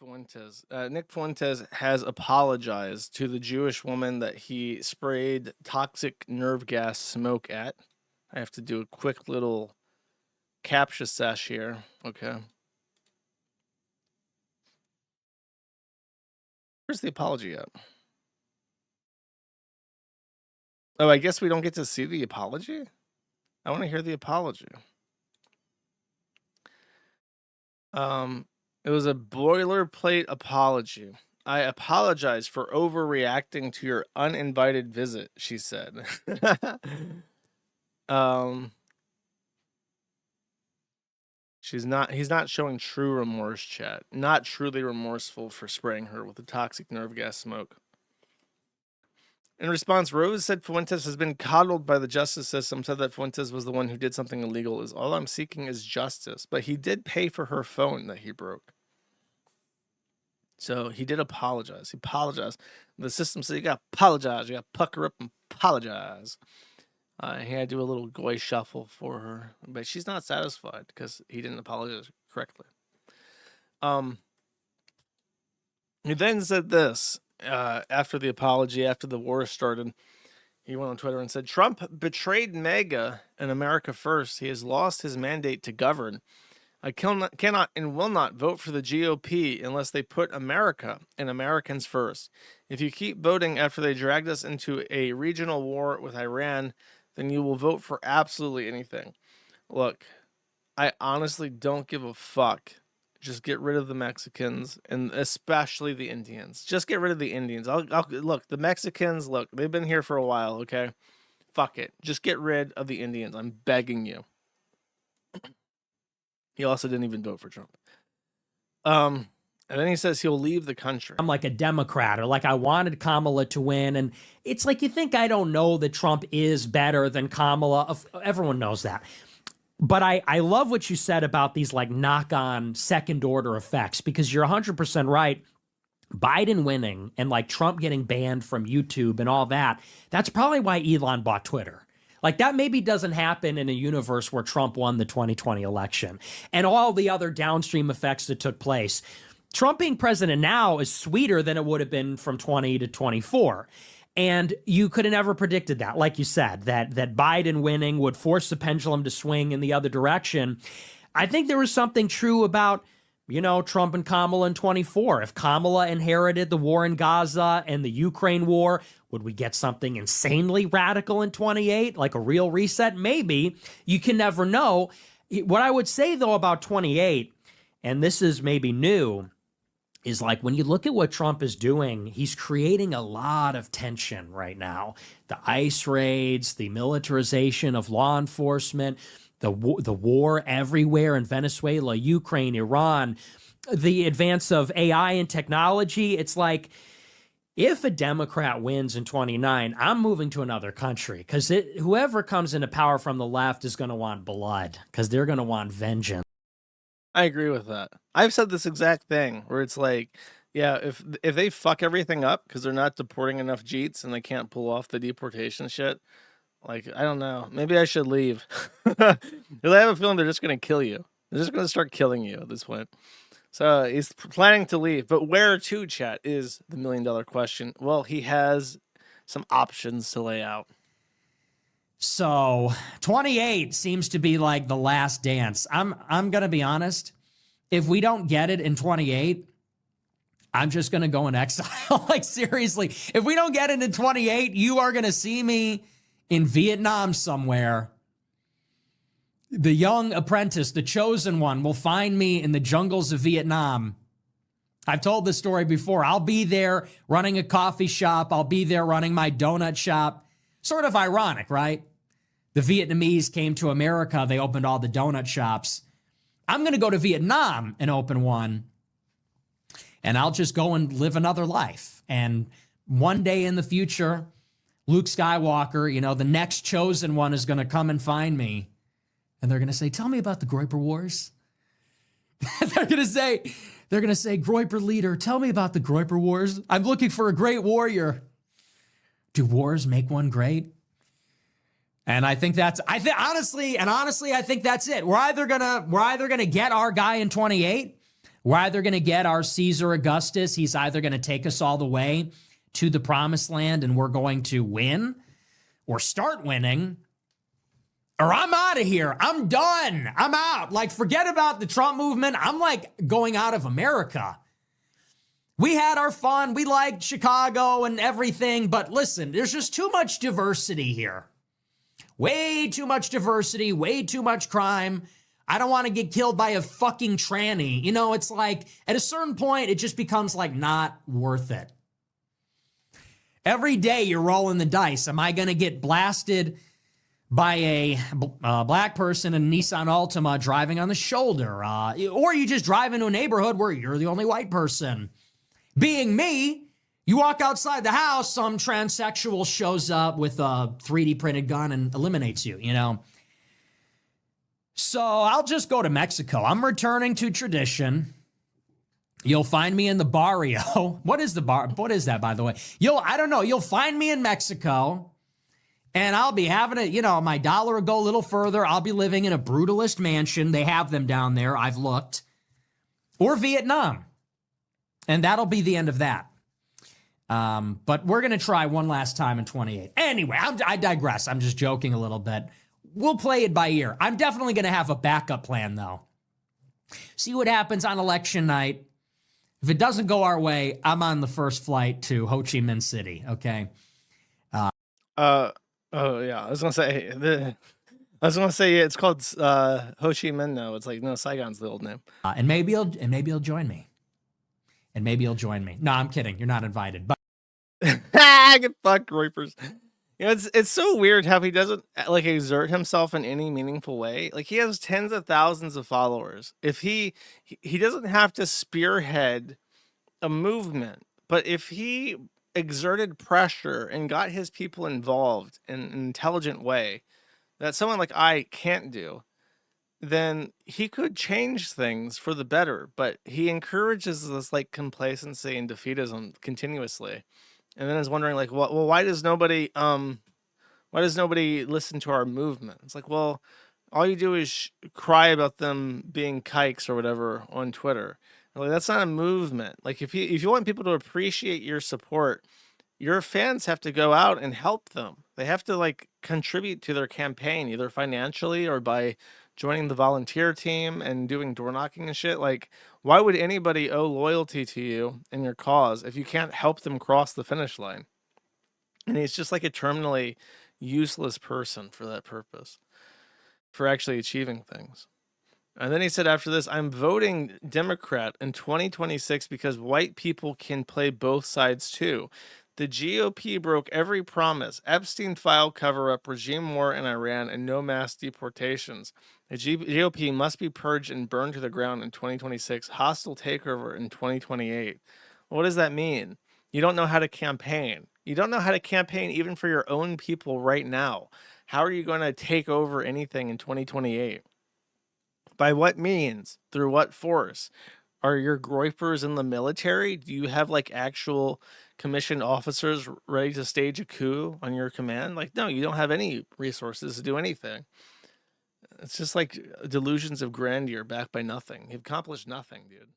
Fuentes. Nick Fuentes has apologized to the Jewish woman that he sprayed toxic nerve gas smoke at. I have to do a quick little captcha sesh here. Okay. Where's the apology at? Oh, I guess we don't get to see the apology? I want to hear the apology. It was a boilerplate apology. I apologize for overreacting to your uninvited visit, she said. um, he's not showing true remorse, chat. Not truly remorseful for spraying her with the toxic nerve gas smoke. In response, Rose said Fuentes has been coddled by the justice system, said that Fuentes was the one who did something illegal. Is all I'm seeking is justice. But he did pay for her phone that he broke. So he did apologize. He apologized. The system said you gotta apologize. You gotta pucker up and apologize. He had to do a little goy shuffle for her, but she's not satisfied because he didn't apologize correctly. He then said this after the apology, after the war started. He went on Twitter and said, Trump betrayed MAGA and America first. He has lost his mandate to govern. I cannot and will not vote for the GOP unless they put America and Americans first. If you keep voting after they dragged us into a regional war with Iran, then you will vote for absolutely anything. Look, I honestly don't give a fuck. Just get rid of the Mexicans and especially the Indians. Just get rid of the Indians. I'll look, the Mexicans, look, they've been here for a while, okay? Fuck it. Just get rid of the Indians. I'm begging you. He also didn't even vote for Trump. And then he says he'll leave the country. I'm like a Democrat, or like I wanted Kamala to win. And it's like, you think I don't know that Trump is better than Kamala. Everyone knows that. But I love what you said about these like knock-on second order effects, because you're 100% right. Biden winning and like Trump getting banned from YouTube and all that, that's probably why Elon bought Twitter. Like that maybe doesn't happen in a universe where Trump won the 2020 election and all the other downstream effects that took place. Trump being president now is sweeter than it would have been from 20 to 24. And you could have never predicted that, like you said, that Biden winning would force the pendulum to swing in the other direction. I think there was something true about, you know, Trump and Kamala in 24. If Kamala inherited the war in Gaza and the Ukraine war, would we get something insanely radical in 28, like a real reset? Maybe. You can never know. What I would say, though, about 28, and this is maybe new, is like when you look at what Trump is doing, he's creating a lot of tension right now. The ICE raids, the militarization of law enforcement, the war everywhere in Venezuela, Ukraine, Iran, the advance of AI and technology. It's like, if a Democrat wins in 29, I'm moving to another country, because whoever comes into power from the left is going to want blood, because they're going to want vengeance. I agree with that. I've said this exact thing where it's like, yeah, if they fuck everything up because they're not deporting enough Jeets and they can't pull off the deportation shit, like, I don't know, maybe I should leave. Because I have a feeling they're just going to kill you. They're just going to start killing you at this point. So he's planning to leave. But where to, chat, is the $1 million question. Well, he has some options to lay out. So 28 seems to be like the last dance. I'm going to be honest. If we don't get it in 28, I'm just going to go in exile. Like, seriously, if we don't get it in 28, you are going to see me in Vietnam somewhere. The young apprentice, the chosen one, will find me in the jungles of Vietnam. I've told this story before. I'll be there running a coffee shop. I'll be there running my donut shop. Sort of ironic, right? The Vietnamese came to America. They opened all the donut shops. I'm going to go to Vietnam and open one. And I'll just go and live another life. And one day in the future, Luke Skywalker, you know, the next chosen one, is going to come and find me. And they're going to say, tell me about the Groyper Wars. They're going to say, Groyper leader, tell me about the Groyper Wars. I'm looking for a great warrior. Do wars make one great? And I think honestly, I think that's it. We're either gonna get our guy in 28, We're either going to get our Caesar Augustus. He's either going to take us all the way to the promised land and we're going to win or start winning, or I'm out of here. I'm done. I'm out. Like, forget about the Trump movement. I'm like going out of America. We had our fun. We liked Chicago and everything. But listen, there's just too much diversity here. Way too much diversity, way too much crime. I don't want to get killed by a fucking tranny. You know, it's like at a certain point, it just becomes like not worth it. Every day you're rolling the dice. Am I going to get blasted by a black person in a Nissan Altima driving on the shoulder? Or you just drive into a neighborhood where you're the only white person. Being me, you walk outside the house, some transsexual shows up with a 3D printed gun and eliminates you, you know? So I'll just go to Mexico. I'm returning to tradition. You'll find me in the barrio. What is the bar? What is that, by the way? I don't know. You'll find me in Mexico. And I'll be having it, you know, my dollar will go a little further. I'll be living in a brutalist mansion. They have them down there. I've looked. Or Vietnam. And that'll be the end of that. But we're going to try one last time in 28. Anyway, I digress. I'm just joking a little bit. We'll play it by ear. I'm definitely going to have a backup plan, though. See what happens on election night. If it doesn't go our way, I'm on the first flight to Ho Chi Minh City, okay? Oh yeah, I was gonna say yeah, it's called Ho Chi Minh now. It's like no, Saigon's the old name. And maybe he'll join me. And maybe he'll join me. No, I'm kidding. You're not invited. But Get fucked, Reapers. You know, it's so weird how he doesn't like exert himself in any meaningful way. Like he has tens of thousands of followers. If he doesn't have to spearhead a movement, but if he exerted pressure and got his people involved in an intelligent way that someone like I can't do, then he could change things for the better. But he encourages this like complacency and defeatism continuously, and then is wondering like, well, why does nobody listen to our movement? It's like, well, all you do is cry about them being kikes or whatever on Twitter. Like that's not a movement. Like if you want people to appreciate your support, your fans have to go out and help them. They have to like contribute to their campaign, either financially or by joining the volunteer team and doing door knocking and shit. Like, why would anybody owe loyalty to you and your cause if you can't help them cross the finish line? And he's just like a terminally useless person for that purpose, for actually achieving things. And then he said after this, I'm voting Democrat in 2026 because white people can play both sides too. The GOP broke every promise: Epstein file cover-up, regime war in Iran, and no mass deportations. The GOP must be purged and burned to the ground in 2026. Hostile takeover in 2028. What does that mean? You don't know how to campaign. You don't know how to campaign even for your own people right now. How are you going to take over anything in 2028? By what means? Through what force? Are your groypers in the military? Do you have like actual commissioned officers ready to stage a coup on your command? Like, no, you don't have any resources to do anything. It's just like delusions of grandeur backed by nothing. You've accomplished nothing, dude.